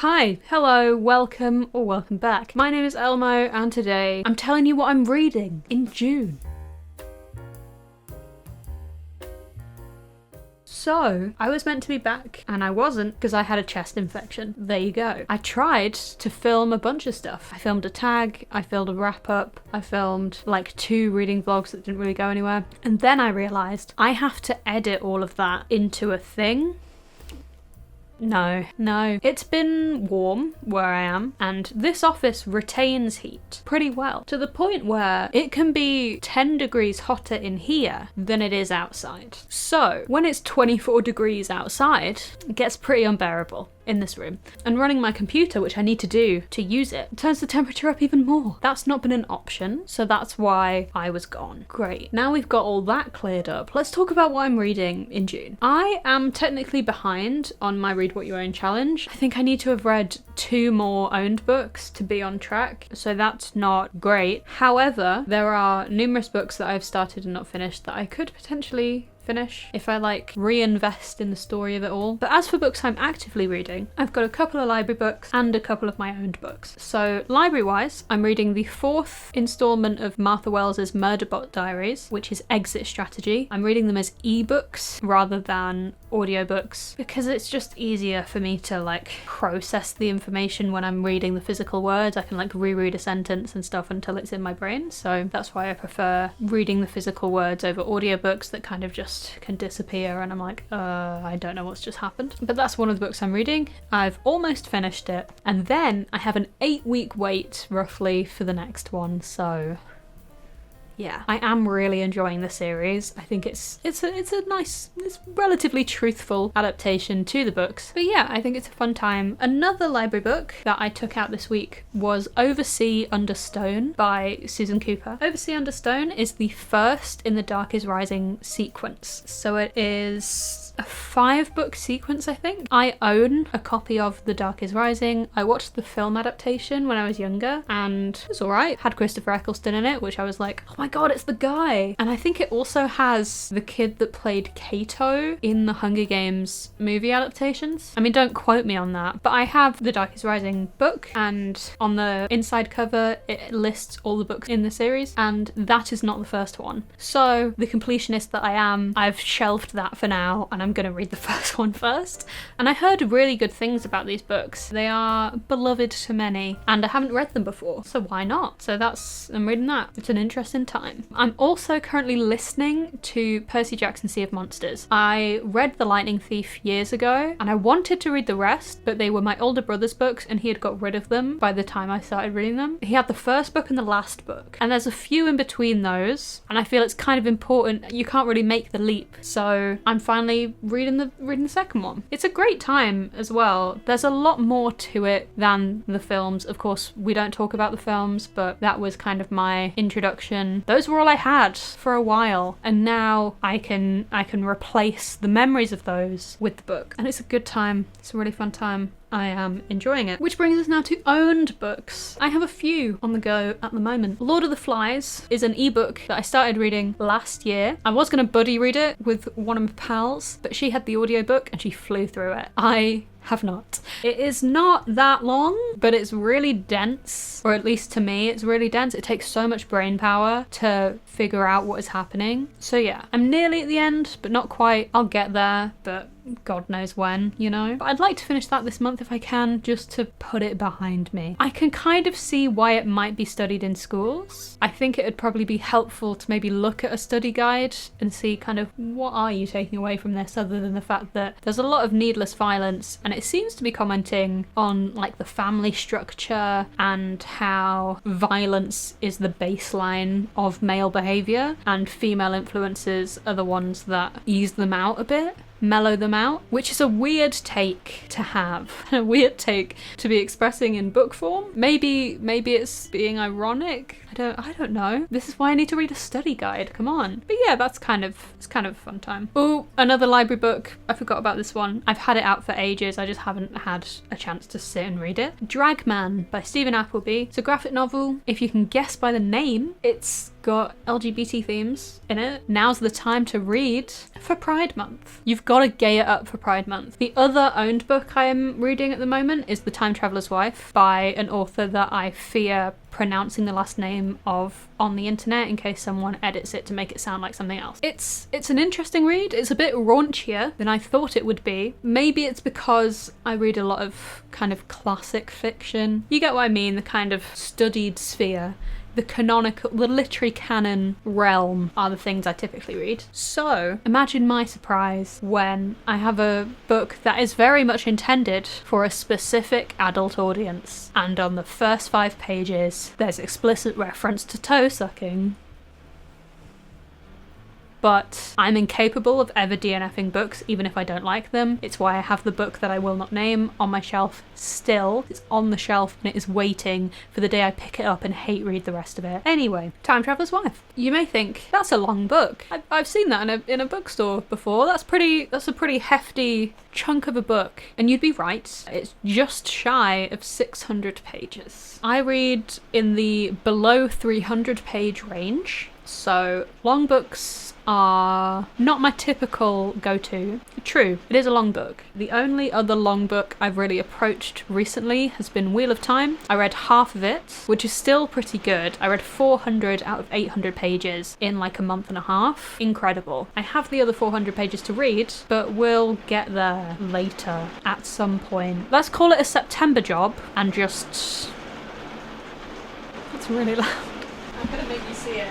Hi, hello, welcome, or welcome back. My name is Elmo, and today I'm telling you what I'm reading in June. So, I was meant to be back, and I wasn't because I had a chest infection. There you go. I tried to film a bunch of stuff. I filmed a tag, I filmed a wrap-up, I filmed like 2 reading vlogs that didn't really go anywhere, and then I realised I have to edit all of that into a thing. No. It's been warm where I am, and this office retains heat pretty well, to the point where it can be 10 degrees hotter in here than it is outside. So, when it's 24 degrees outside, it gets pretty unbearable in this room. And running my computer, which I need to do to use it, turns the temperature up even more. That's not been an option, so that's why I was gone. Great. Now we've got all that cleared up, let's talk about what I'm reading in June. I am technically behind on my Read What You Own challenge. I think I need to have read 2 more owned books to be on track, so that's not great. However, there are numerous books that I've started and not finished that I could potentially finish if I reinvest in the story of it all. But as for books I'm actively reading, I've got a couple of library books and a couple of my owned books. So library wise, I'm reading the 4th installment of Martha Wells's Murderbot Diaries, which is Exit Strategy. I'm reading them as ebooks rather than audiobooks because it's just easier for me to process the information when I'm reading the physical words. I can reread a sentence and stuff until it's in my brain, so that's why I prefer reading the physical words over audiobooks that kind of just can disappear and I'm I don't know what's just happened. But that's one of the books I'm reading. I've almost finished it, and then I have an 8-week wait roughly for the next one, so yeah, I am really enjoying the series. I think it's a nice, it's relatively truthful adaptation to the books. But yeah, I think it's a fun time. Another library book that I took out this week was Oversea Under Stone by Susan Cooper. Oversea Under Stone is the first in the Dark is Rising sequence. So it is a 5-book sequence, I think. I own a copy of The Dark is Rising. I watched the film adaptation when I was younger and it was alright. Had Christopher Eccleston in it, which I was like, oh my god, it's the guy. And I think it also has the kid that played Kato in the Hunger Games movie adaptations. I mean, don't quote me on that, but I have The Dark is Rising book, and on the inside cover it lists all the books in the series, and that is not the first one. So the completionist that I am, I've shelved that for now and I'm gonna read the first one first. And I heard really good things about these books. They are beloved to many and I haven't read them before, so why not? So I'm reading that. It's an interesting time. I'm also currently listening to Percy Jackson's Sea of Monsters. I read The Lightning Thief years ago and I wanted to read the rest, but they were my older brother's books and he had got rid of them by the time I started reading them. He had the first book and the last book, and there's a few in between those, and I feel it's kind of important. You can't really make the leap, so I'm finally reading the second one. It's a great time as well. There's a lot more to it than the films. Of course, we don't talk about the films, but that was kind of my introduction. Those were all I had for a while, and now I can replace the memories of those with the book, and it's a good time. It's a really fun time. I am enjoying it. Which brings us now to owned books. I have a few on the go at the moment. Lord of the Flies is an ebook that I started reading last year. I was going to buddy read it with one of my pals, but she had the audiobook and she flew through it. I have not. It is not that long, but it's really dense, or at least to me it's really dense. It takes so much brain power to figure out what is happening. So yeah, I'm nearly at the end, but not quite. I'll get there, but God knows when, you know? But I'd like to finish that this month if I can, just to put it behind me. I can kind of see why it might be studied in schools. I think it would probably be helpful to maybe look at a study guide and see kind of what are you taking away from this, other than the fact that there's a lot of needless violence, and it seems to be commenting on the family structure and how violence is the baseline of male behaviour and female influences are the ones that ease them out a bit, mellow them out, which is a weird take to have, a weird take to be expressing in book form. Maybe it's being ironic. I don't know. This is why I need to read a study guide. Come on. But yeah, it's kind of a fun time. Oh, another library book. I forgot about this one. I've had it out for ages. I just haven't had a chance to sit and read it. Dragman by Stephen Appleby. It's a graphic novel. If you can guess by the name, it's got LGBT themes in it. Now's the time to read for Pride Month. You've got to gay it up for Pride Month. The other owned book I am reading at the moment is The Time Traveler's Wife by an author that I fear pronouncing the last name of on the internet in case someone edits it to make it sound like something else. It's an interesting read. It's a bit raunchier than I thought it would be. Maybe it's because I read a lot of kind of classic fiction. You get what I mean, the kind of studied sphere. The canonical, the literary canon realm are the things I typically read. So imagine my surprise when I have a book that is very much intended for a specific adult audience, and on the first 5 pages there's explicit reference to toe sucking. But I'm incapable of ever DNFing books, even if I don't like them. It's why I have the book that I will not name on my shelf still. It's on the shelf and it is waiting for the day I pick it up and hate read the rest of it. Anyway, Time Traveler's Wife. You may think, that's a long book. I've seen that in a bookstore before. That's a pretty hefty chunk of a book. And you'd be right. It's just shy of 600 pages. I read in the below 300 page range. So long books are not my typical go-to. True, it is a long book. The only other long book I've really approached recently has been Wheel of Time. I read half of it, which is still pretty good. I read 400 out of 800 pages in like a month and a half. Incredible. I have the other 400 pages to read, but we'll get there later at some point. Let's call it a September job and just... That's really loud. I'm gonna make you see it.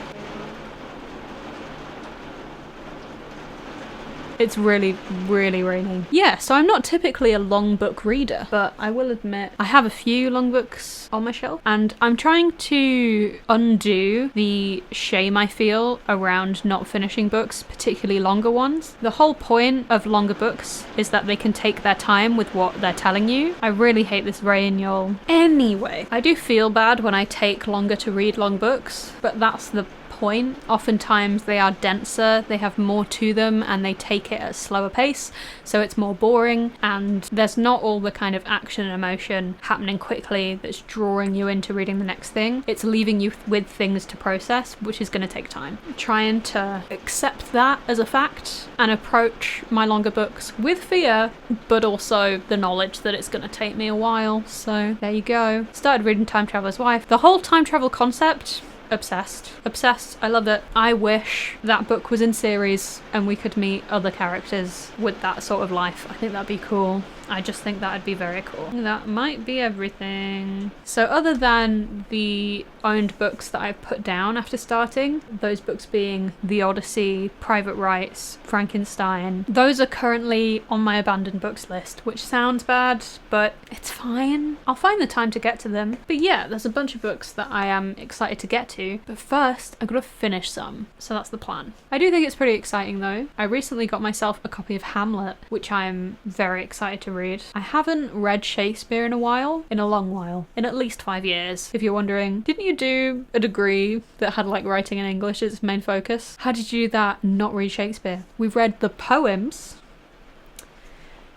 It's really, really raining. Yeah, so I'm not typically a long book reader, but I will admit I have a few long books on my shelf, and I'm trying to undo the shame I feel around not finishing books, particularly longer ones. The whole point of longer books is that they can take their time with what they're telling you. I really hate this rain, y'all. Anyway, I do feel bad when I take longer to read long books, but that's the point. Oftentimes they are denser, they have more to them, and they take it at a slower pace, so it's more boring, and there's not all the kind of action and emotion happening quickly that's drawing you into reading the next thing. It's leaving you with things to process, which is going to take time. Trying to accept that as a fact and approach my longer books with fear, but also the knowledge that it's going to take me a while. So there you go. Started reading Time Traveler's Wife. The whole time travel concept, obsessed. I love it. I wish that book was in series and we could meet other characters with that sort of life. I think that'd be cool. I just think that'd be very cool. That might be everything. So other than the owned books that I've put down after starting, those books being The Odyssey, Private Rights, Frankenstein, those are currently on my abandoned books list, which sounds bad, but it's fine. I'll find the time to get to them. But yeah, there's a bunch of books that I am excited to get to, but first I've got to finish some. So that's the plan. I do think it's pretty exciting though. I recently got myself a copy of Hamlet, which I'm very excited to read. I haven't read Shakespeare in a while, in a long while, in at least 5 years. If you're wondering, didn't you do a degree that had like writing in English as its main focus? How did you do that, not read Shakespeare? We've read the poems.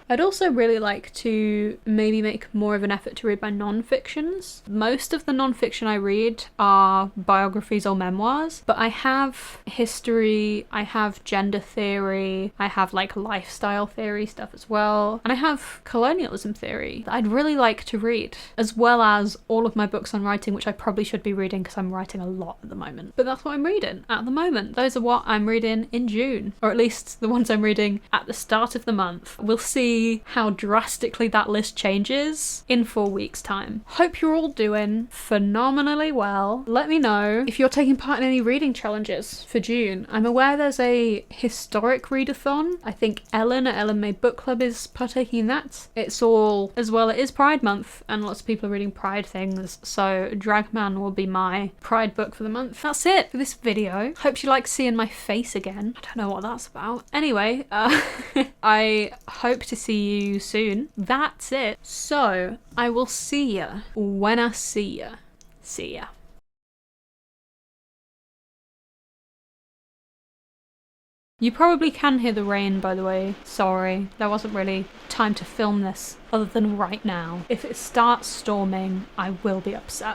I'd also really like to maybe make more of an effort to read my non-fictions. Most of the non-fiction I read are biographies or memoirs, but I have history, I have gender theory, I have like lifestyle theory stuff as well, and I have colonialism theory that I'd really like to read, as well as all of my books on writing, which I probably should be reading because I'm writing a lot at the moment. But that's what I'm reading at the moment. Those are what I'm reading in June, or at least the ones I'm reading at the start of the month. We'll see how drastically that list changes in 4 weeks' time. Hope you're all doing phenomenally well. Let me know if you're taking part in any reading challenges for June. I'm aware there's a historic readathon. I think Ellen at Ellen Made Book Club is partaking in that. It's all, as well, it is Pride Month and lots of people are reading Pride things, so Dragman will be my Pride book for the month. That's it for this video. Hope you like seeing my face again. I don't know what that's about. Anyway, I hope to see you soon. That's it. So I will see ya when I see ya. See ya. You probably can hear the rain, by the way. Sorry, there wasn't really time to film this other than right now. If it starts storming, I will be upset.